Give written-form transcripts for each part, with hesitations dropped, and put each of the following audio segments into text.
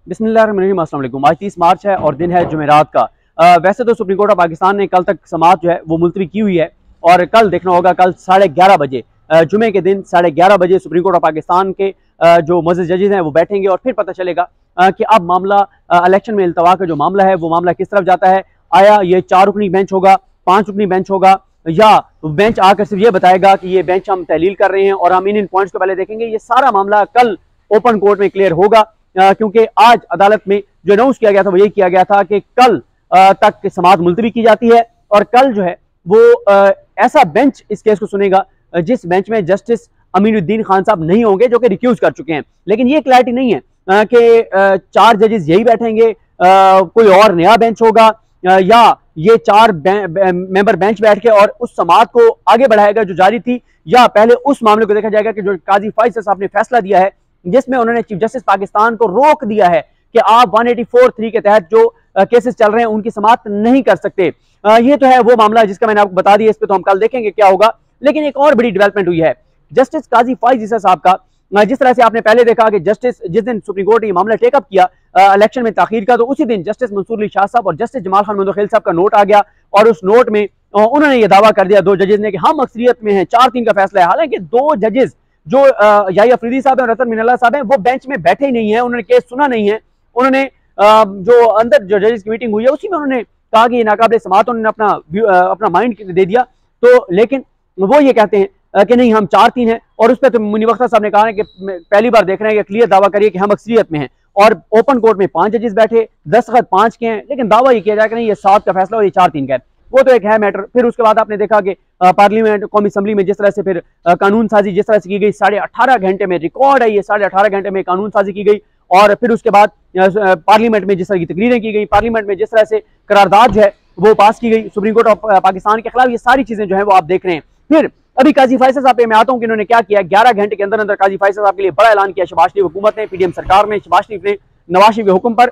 बिस्मिल्लाहिर्रहमानिर्रहीम, अस्सलाम वालेकुम। आज 30 मार्च है और दिन है जुमेरात का। वैसे तो सुप्रीम कोर्ट ऑफ पाकिस्तान ने कल तक समाअत जो है वो मुलतवी की हुई है और कल देखना होगा, कल 11:30 बजे जुमे के दिन 11:30 बजे सुप्रीम कोर्ट ऑफ पाकिस्तान के जो मौजूद जजेस हैं वो बैठेंगे और फिर पता चलेगा कि अब मामला इलेक्शन में इल्तवा का जो मामला है वो मामला किस तरफ जाता है। आया ये 4 रुकनी बेंच होगा, 5 रुकनी बेंच होगा, या बेंच आकर सिर्फ ये बताएगा कि ये बेंच हम तहलील कर रहे हैं और हम इन पॉइंट्स को पहले देखेंगे। ये सारा मामला कल ओपन कोर्ट में क्लियर होगा, क्योंकि आज अदालत में जो अनाउंस किया गया था वो यही किया गया था कि कल तक समाअत मुलतवी की जाती है और कल जो है वो ऐसा बेंच इस केस को सुनेगा जिस बेंच में जस्टिस अमीनुद्दीन खान साहब नहीं होंगे, जो कि रिक्यूज कर चुके हैं। लेकिन ये क्लैरिटी नहीं है कि 4 जजेस यही बैठेंगे, कोई और नया बेंच होगा, या ये 4 मेंबर बेंच बैठ के और उस समाअत को आगे बढ़ाएगा जो जारी थी, या पहले उस मामले को देखा जाएगा कि जो काजी फैसल साहब ने फैसला दिया है जिसमें उन्होंने चीफ जस्टिस पाकिस्तान को रोक दिया है कि आप 184(3) के तहत जो केसेस चल रहे हैं उनकी समाअत नहीं कर सकते। ये तो है वो मामला जिसका मैंने आपको बता दिया, इस पे तो हम कल देखेंगे क्या होगा। लेकिन एक और बड़ी डेवलपमेंट हुई है जस्टिस काजी फैसल साहब का। जिस तरह से आपने पहले देखा कि जस्टिस जिस दिन सुप्रीम कोर्ट ने ये मामला टेकअप किया इलेक्शन में ताखीर का, तो उसी दिन जस्टिस मंसूर अली शाह साहब और जस्टिस जमाल खान मंदोखेल साहब का नोट आ गया और उस नोट में उन्होंने ये दावा कर दिया 2 जजेस ने कि हम अक्सरियत में हैं, 4-3 का फैसला है। हालांकि 2 जजेस जो याहिया अफरीदी साहब और रतन मिनल्ला साहब हैं वो बेंच में बैठे ही नहीं है, उन्होंने केस सुना नहीं है। उन्होंने जो अंदर जो जजेस की मीटिंग हुई है उसी में उन्होंने कहा कि ये नाकाबिले समाअत, उन्होंने अपना माइंड दे दिया। तो लेकिन वो ये कहते हैं कि नहीं हम 4-3 हैं, और उस पर तो मुनीब अख्तर साहब ने कहा है कि पहली बार देख रहे हैं कि क्लियर दावा करिए कि हम अक्सरियत में हैं। और ओपन कोर्ट में 5 जजेस बैठे, दस्तखत 5 के हैं, लेकिन दावा ये किया जाए कि नहीं ये 7 का फैसला और ये 4-3 का है। वो तो एक है मैटर। फिर उसके बाद आपने देखा कि पार्लियामेंट कौमी असम्बली में जिस तरह से फिर कानून साजी जिस तरह से की गई, 18.5 घंटे में रिकॉर्ड है ये, 18.5 घंटे में कानून साजी की गई। और फिर उसके बाद पार्लियामेंट में जिस तरह की तकरीरें की गई, पार्लियामेंट में जिस तरह से करारदाद जो है वो पास की गई सुप्रीम कोर्ट ऑफ पाकिस्तान के खिलाफ, ये सारी चीजें जो है वो आप देख रहे हैं। फिर अभी काजी फैसल साहब पे मैं आता हूँ कि इन्होंने क्या किया। 11 घंटे के अंदर अंदर काजी फैसल साहब के लिए बड़ा ऐलान किया शहबाज शरीफ हुकूमत ने, पीडीएम सरकार ने, शहबाज शरीफ ने, नवाज शरीफ के हुक्म पर।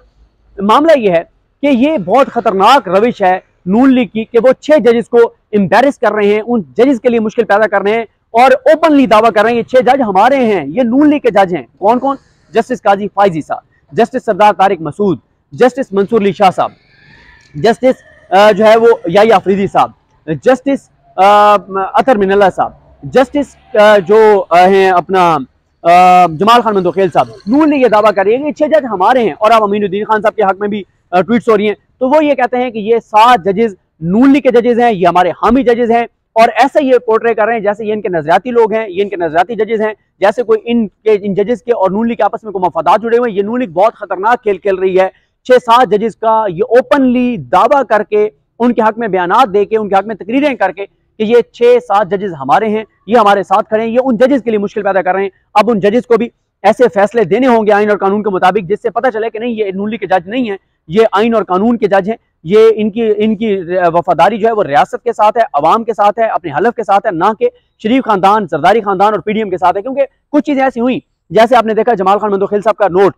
मामला ये है कि ये बहुत खतरनाक रविश है नून लीग की कि वो 6 जजेस को एम्बेरस कर रहे हैं, उन जजेस के लिए मुश्किल पैदा कर रहे हैं और ओपनली दावा कर रहे हैं ये 6 जज हमारे हैं, ये नून लीग के जज हैं। कौन कौन? जस्टिस काजी फैसल साहब, जस्टिस सरदार तारिक मसूद, जस्टिस मंसूर अली शाह साहब, जस्टिस जो है वो याहिया अफरीदी साहब, जस्टिस अतर मिनल्ला साहब, जस्टिस जो हैं अपना जमाल खान मंदोखेल साहब। नून लीग ये दावा कर रही है कि 6 जज हमारे हैं, और अब अमीनुद्दीन खान साहब के हक में भी ट्वीट्स हो रही हैं। तो वो ये कहते हैं कि ये 7 जजेस नून लीग के जजेस हैं, ये हमारे हामी जजेस हैं, और ऐसे ये पोर्ट्रे कर रहे हैं जैसे ये इनके नजरियाती लोग हैं, ये इनके नजरियाती जजेस हैं, जैसे कोई इन जजेस के और नून लीग के आपस में कोई मफादात जुड़े हुए हैं। ये नून लीग बहुत खतरनाक खेल खेल रही है। 6-7 जजेस का ये ओपनली दावा करके, उनके हक में बयानात दे के, उनके हक में तकरीरें करके कि ये 6-7 जजेस हमारे हैं, ये हमारे साथ खड़े हैं, ये उन जजेस के लिए मुश्किल पैदा कर रहे हैं। अब उन जजेस को भी ऐसे फैसले देने होंगे आइन और कानून के मुताबिक जिससे पता चले कि नहीं ये नून लीग के जज नहीं है, ये आइन और कानून के जज हैं। ये इनकी वफादारी जो है वो रियासत के साथ है, अवाम के साथ है, अपने हलफ के साथ है, ना कि शरीफ खानदान, जरदारी खानदान और पीडीएम के साथ है। क्योंकि कुछ चीजें ऐसी हुई, जैसे आपने देखा जमाल खान मंदोखेल साहब का नोट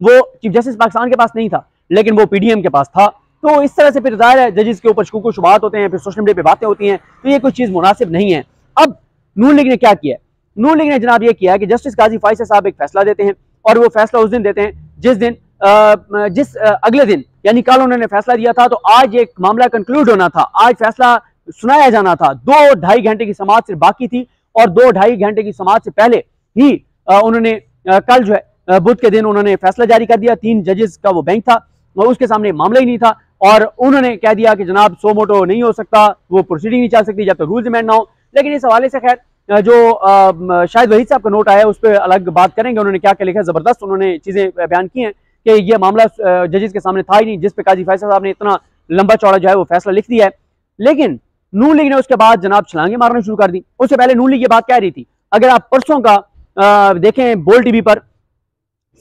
वो चीफ जस्टिस पाकिस्तान के पास नहीं था, लेकिन वो पीडीएम के पास था। तो इस तरह से फिर जाहिर है जजेस के ऊपर शुकूक शुबहात होते हैं, फिर सोशल मीडिया पे बातें होती हैं, तो ये कोई चीज मुनासिब नहीं है। अब नून लीग ने क्या किया? नून लीग ने जनाब ये किया कि जस्टिस काजी फैसल साहब एक फैसला देते हैं, और वो फैसला उस दिन देते हैं जिस दिन अगले दिन, यानी कल उन्होंने फैसला दिया था, तो आज एक मामला कंक्लूड होना था, आज फैसला सुनाया जाना था। 2-2.5 घंटे की समाअत सिर्फ बाकी थी, और 2-2.5 घंटे की समाअत से पहले ही उन्होंने कल जो है बुध के दिन उन्होंने फैसला जारी कर दिया। 3 जजेस का वो बेंच था, उसके सामने मामला ही नहीं था, और उन्होंने कह दिया कि जनाब सो मोटो नहीं हो सकता, वो प्रोसीडिंग नहीं चल सकती जब तक रूल्स अमेंड ना हो। लेकिन इस हवाले से खैर जो शायद वहीद साहब का नोट आया उस पर अलग बात करेंगे। उन्होंने क्या क्या लिखा, जबरदस्त उन्होंने चीजें बयान की हैं कि ये मामला जजेस के सामने था ही नहीं, जिस पे काजी फैसल साहब ने इतना लंबा चौड़ा जो है वो फैसला लिख दिया है। लेकिन नून लीग ने उसके बाद जनाब छलांगे मारना शुरू कर दी। उससे पहले नून लीग ये बात कह रही थी, अगर आप परसों का देखें बोल टीवी पर,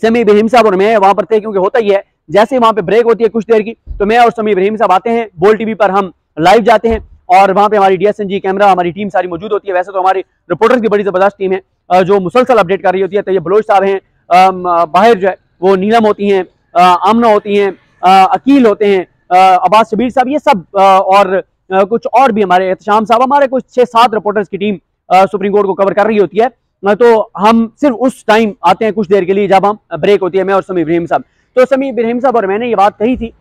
समी इब्राहिम साहब और मैं वहां पर थे, क्योंकि होता ही है जैसे वहां पे ब्रेक होती है कुछ देर की, तो मैं और समी इब्राहिम साहब आते हैं बोल टीवी पर, हम लाइव जाते हैं और वहां पे हमारी डीएसएनजी कैमरा, हमारी टीम सारी मौजूद होती है। वैसे तो हमारी रिपोर्टर्स की बड़ी जबरदस्त टीम है जो मुसलसल अपडेट कर रही होती है। तो ये बलोच साहब हैं, बाहर जो है वो नीलम होती हैं, आमना होती हैं, अकील होते हैं, अब्बास शबीर साहब, ये सब और कुछ और भी हमारे एहतशाम साहब, हमारे कुछ 6-7 रिपोर्टर्स की टीम सुप्रीम कोर्ट को कवर कर रही होती है। तो हम सिर्फ उस टाइम आते हैं कुछ देर के लिए जब हम ब्रेक होती है, मैं और समी इब्राहिम साहब। तो समी इब्राहिम साहब और मैंने ये बात कही थी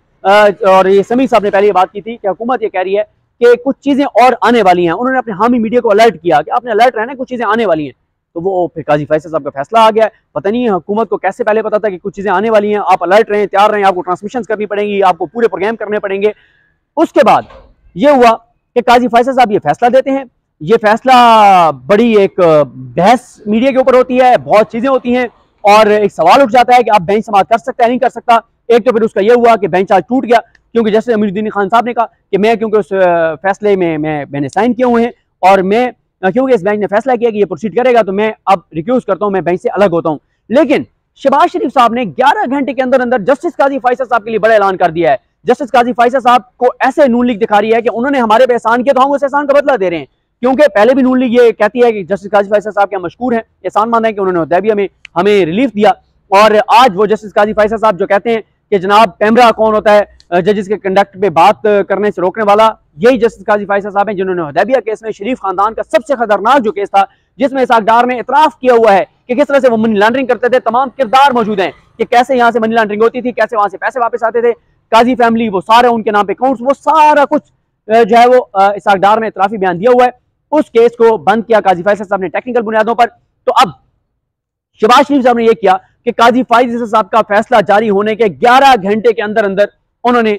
और ये समी साहब ने पहले ये बात की थी कि हुकूमत ये कह रही है कि कुछ चीजें और आने वाली हैं। उन्होंने अपने हामी मीडिया को अलर्ट किया कि आपने अलर्ट रहना है, कुछ चीजें आने वाली हैं। तो वो फिर काजी फैसल साहब का फैसला आ गया। पता नहीं है हुकूमत को कैसे पहले पता था कि कुछ चीजें आने वाली हैं, आप अलर्ट रहें, तैयार रहें, आपको ट्रांसमिशन करनी पड़ेंगी, आपको पूरे प्रोग्राम करने पड़ेंगे। उसके बाद ये हुआ कि काजी फैसल साहब ये फैसला देते हैं। ये फैसला बड़ी एक बहस मीडिया के ऊपर होती है, बहुत चीजें होती हैं और एक सवाल उठ जाता है कि आप बेंच समाअत कर सकते हैं नहीं कर सकता। एक तो फिर उसका ये हुआ कि बेंच आज टूट गया, क्योंकि जैसे अमीरुद्दीन खान साहब ने कहा कि मैं क्योंकि उस फैसले में मैंने साइन किए हुए हैं और मैं क्योंकि इस बेंच ने फैसला किया कि ये प्रोसीड करेगा तो मैं अब रिक्यूज करता हूं, मैं बेंच से अलग होता हूं। लेकिन शहबाज शरीफ साहब ने 11 घंटे के अंदर अंदर जस्टिस काजी फैसल साहब के लिए बड़ा ऐलान कर दिया है। जस्टिस काजी फैसल साहब को ऐसे नून लीग दिखा रही है कि उन्होंने हमारे पे एहसान किया तो हम उस एहसान का बदला दे रहे हैं। क्योंकि पहले भी नून लीग ये कहती है कि जस्टिस काजी फैसल साहब क्या मशकूर हैं, एहसान मानना है कि उन्होंने हुदैबिया में हमें रिलीफ दिया। और आज वो जस्टिस काजी फैसल साहब जो कहते हैं कि जनाब पैमरा कौन होता है जजेस के कंडक्ट पे बात करने से रोकने वाला, यही जस्टिस काजी फैसल साहब हैं जिन्होंने हुदैबिया केस में शरीफ खानदान का सबसे खतरनाक जो केस था, जिसमें इसहाक डार ने इतराफ किया हुआ है कि किस तरह से वो मनी लॉन्ड्रिंग करते थे। तमाम किरदार मौजूद हैं कि कैसे यहाँ से मनी लॉन्ड्रिंग होती थी, कैसे वहां से पैसे वापस आते थे, काजी फैमिली वो सारे उनके नाम पे अकाउंट्स, वो सारा कुछ जो है वो इसहाक डार ने इतराफी बयान दिया हुआ है। उस केस को बंद किया काजी फैसल साहब ने टेक्निकल बुनियादों पर। तो अब शहबाज शरीफ साहब ने यह किया कि काजी फैसल साहब का फैसला जारी होने के 11 घंटे के अंदर अंदर उन्होंने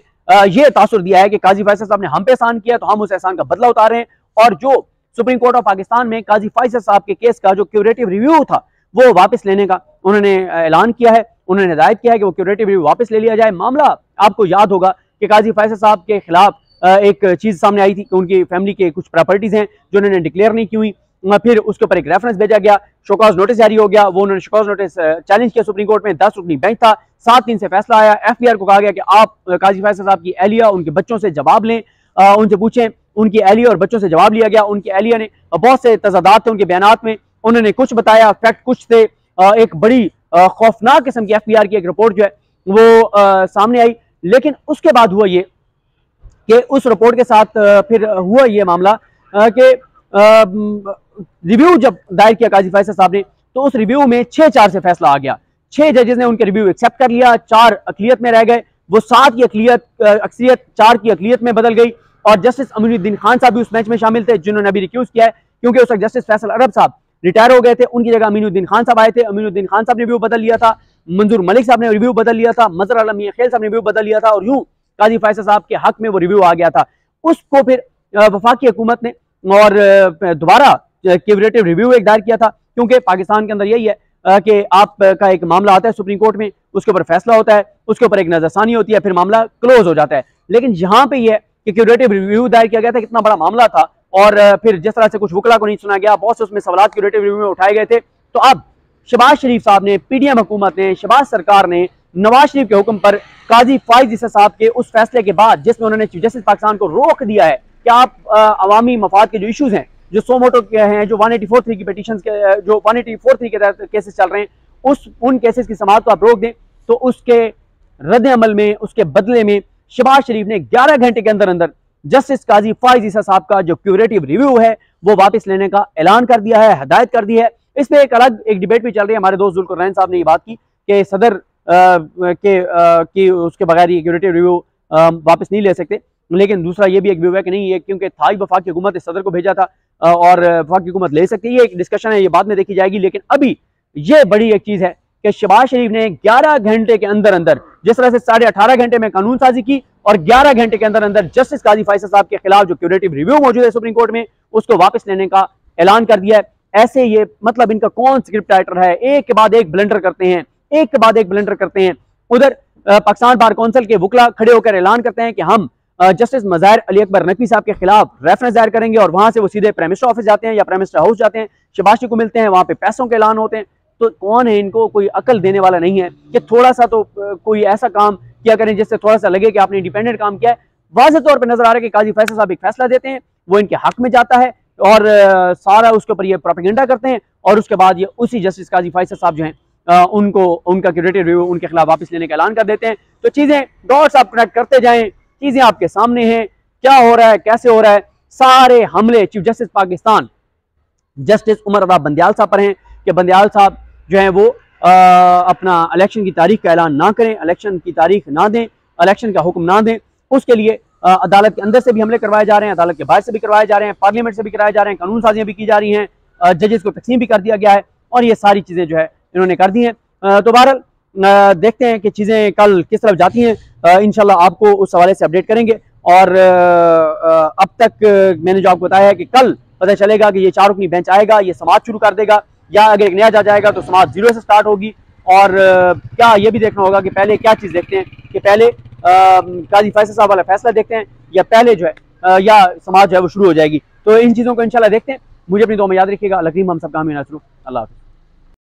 यह तासुर दिया है कि काजी फैसल साहब ने हम पे एहसान किया तो हम उस एहसान का बदला उतार रहे हैं। और जो सुप्रीम कोर्ट ऑफ पाकिस्तान में काजी फैसल साहब के केस का जो क्यूरेटिव रिव्यू था वो वापस लेने का उन्होंने ऐलान किया है, उन्होंने हिदायत किया है कि वो क्यूरेटिव रिव्यू वापस ले लिया जाए। मामला आपको याद होगा कि काजी फैसल साहब के खिलाफ एक चीज सामने आई थी कि उनकी फैमिली के कुछ प्रॉपर्टीज हैं जो उन्होंने डिक्लेयर नहीं की हुई, फिर उसके ऊपर एक रेफरेंस भेजा गया, शोकॉज नोटिस जारी हो गया, वो उन्होंने शोकॉज नोटिस चैलेंज किया सुप्रीम कोर्ट में, 10 रुकनी बेंच था, 7-3 से फैसला आया। एफबीआर को कहा गया कि आप काजी फैसल साहब की एहलिया उनके बच्चों से जवाब लें, उनसे पूछें। उनकी एहलिया और बच्चों से जवाब लिया गया। उनकी एहलिया ने बहुत से तजादात थे उनके बयानात में, उन्होंने कुछ बताया, फैक्ट कुछ थे। एक बड़ी खौफनाक किस्म की एफबीआर की एक रिपोर्ट जो है वो सामने आई। लेकिन उसके बाद हुआ ये कि उस रिपोर्ट के साथ फिर हुआ ये मामला कि रिव्यू जब दायर किया काजी फैसल साहब ने तो उस रिव्यू में 6-4 से फैसला आ गया। 6 जजेस ने उनके रिव्यू एक्सेप्ट कर लिया, 4 अकलियत में रह गए, वो 7 की अक्सियत 4 की अकलियत में बदल गई। और जस्टिस अमीरुद्दीन खान साहब भी उस मैच में शामिल थे जिन्होंने अभी रिक्यूज किया है, क्योंकि उस वक्त जस्टिस फैसल अरब साहब रिटायर हो गए थे, उनकी जगह अमीरुद्दीन खान साहब आए थे। अमीरुद्दीन खान साहब ने रिव्यू बदल लिया था, मंजूर मलिक साहब ने रिव्यू बदल लिया था, मजहर आलम मियां खेल साहब ने रिव्यू बदल लिया था और यूं काजी फैसल साहब के हक में वो रिव्यू आ गया था। उसको फिर वफाकी हुकूमत ने और दोबारा क्यूरेटिव रिव्यू एक दायर किया था, क्योंकि पाकिस्तान के अंदर यही है कि आपका एक मामला आता है सुप्रीम कोर्ट में, उसके ऊपर फैसला होता है, उसके ऊपर एक नजरसानी होती है, फिर मामला क्लोज हो जाता है। लेकिन यहाँ पे ये कि क्यूरेटिव रिव्यू दायर किया गया था, कितना बड़ा मामला था और फिर जिस तरह से कुछ वकला को नहीं सुना गया, बहुत से उसमें सवाल क्यूरेटिव रिव्यू में उठाए गए थे। तो अब शहबाज शरीफ साहब ने, पीडीएम हुकूमत ने, शहबाज सरकार ने नवाज शरीफ के हुक्म पर काजी फैसल साहब के उस फैसले के बाद जिसमें उन्होंने चीफ जस्टिस पाकिस्तान को रोक दिया है कि आप अवामी मफाद के जो इशूज हैं, जो सो मोटो के हैं, जो 184(3) की पिटीशन के, जो 184(3) के तहत केसेस चल रहे हैं, उन केसेस की समाअत को आप रोक दें। तो उसके रद्द अमल में, उसके बदले में शहबाज शरीफ ने 11 घंटे के अंदर अंदर जस्टिस काजी फैसल साहब का जो क्यूरेटिव रिव्यू है वो वापस लेने का ऐलान कर दिया है, हदायत कर दी है। इस पर एक अलग एक डिबेट भी चल रही है। हमारे दोस्त जुल्कुरनैन साहब ने ये बात की कि सदर के उसके बगैर ये क्यूरेटिव रिव्यू वापस नहीं ले सकते। लेकिन दूसरा ये भी एक व्यू है कि नहीं, ये क्योंकि था ही वफाकी हुकूमत, इस सदर को भेजा था और वफाकी हुकूमत ले सकती है। ये एक डिस्कशन है, ये बाद में देखी जाएगी। लेकिन अभी ये बड़ी एक चीज है कि शहबाज शरीफ ने 11 घंटे के अंदर अंदर, जिस तरह से 18.5 घंटे में कानून साजी की और 11 घंटे के अंदर अंदर जस्टिस काजी फैसल साहब के खिलाफ जो क्यूरेटिव रिव्यू मौजूद है सुप्रीम कोर्ट में, उसको वापस लेने का ऐलान कर दिया है। ऐसे ये मतलब इनका कौन स्क्रिप्ट राइटर है, एक के बाद एक ब्लंडर करते हैं, एक के बाद एक ब्लंडर करते हैं। उधर पाकिस्तान बार कौंसिल के वकला खड़े होकर ऐलान करते हैं कि हम जस्टिस मज़ाहिर अली अकबर नकवी साहब के खिलाफ रेफरेंस दायर करेंगे और वहां से वो सीधे प्राइम मिनिस्टर ऑफिस जाते हैं या प्राइम मिनिस्टर हाउस जाते हैं, शहबाज शरीफ को मिलते हैं, वहां पे पैसों के ऐलान होते हैं। तो कौन है, इनको कोई अकल देने वाला नहीं है कि थोड़ा सा तो कोई ऐसा काम किया करें जिससे थोड़ा सा लगे कि आपने इंडिपेंडेंट काम किया है। वाज़ेह तौर पर नजर आ रहा है कि काजी फैसल साहब एक फैसला देते हैं, वो इनके हक में जाता है और सारा उसके ऊपर ये प्रोपेगेंडा करते हैं और उसके बाद ये उसी जस्टिस काजी फैसल साहब जो हैं उनको उनका क्यूरेटिव रिव्यू उनके खिलाफ वापस लेने का ऐलान कर देते हैं। तो चीजें डॉट्स आप कनेक्ट करते जाएं, चीजें आपके सामने हैं, क्या हो रहा है, कैसे हो रहा है। सारे हमले chief justice Pakistan justice Umar Raza Bandial साहब पर हैं कि बंदयाल साहब जो हैं वो अपना इलेक्शन की तारीख का ऐलान ना करें, इलेक्शन की तारीख ना दें, इलेक्शन का हुक्म ना दें। उसके लिए अदालत के अंदर से भी हमले करवाए जा रहे हैं, अदालत के बाहर से भी करवाए जा रहे हैं, पार्लियामेंट से भी कराए जा रहे हैं, कानून साजियाँ भी की जा रही हैं, जजेस को तकसीम भी कर दिया गया है और ये सारी चीज़ें जो है इन्होंने कर दी हैं। तो बहरहाल देखते हैं कि चीज़ें कल किस तरफ जाती हैं। इंशाल्लाह आपको उस हवाले से अपडेट करेंगे। और अब तक मैंने जो आपको बताया है कि कल पता चलेगा कि ये 4 रुकनी बेंच आएगा, ये समाअत शुरू कर देगा, या अगर एक नया जज आएगा तो समाअत जीरो से स्टार्ट होगी। और क्या ये भी देखना होगा कि पहले क्या चीज़ देखते हैं कि पहले काजी फैसल साहब वाला फैसला देखते हैं या पहले जो है या समाअत जो है वो शुरू हो जाएगी। तो इन चीज़ों को इंशाल्लाह देखते हैं। मुझे अपनी दुआ में याद रखिएगा। अल्लाह करीम हम सब का आमीन। अल्लाह हाफ़िज़।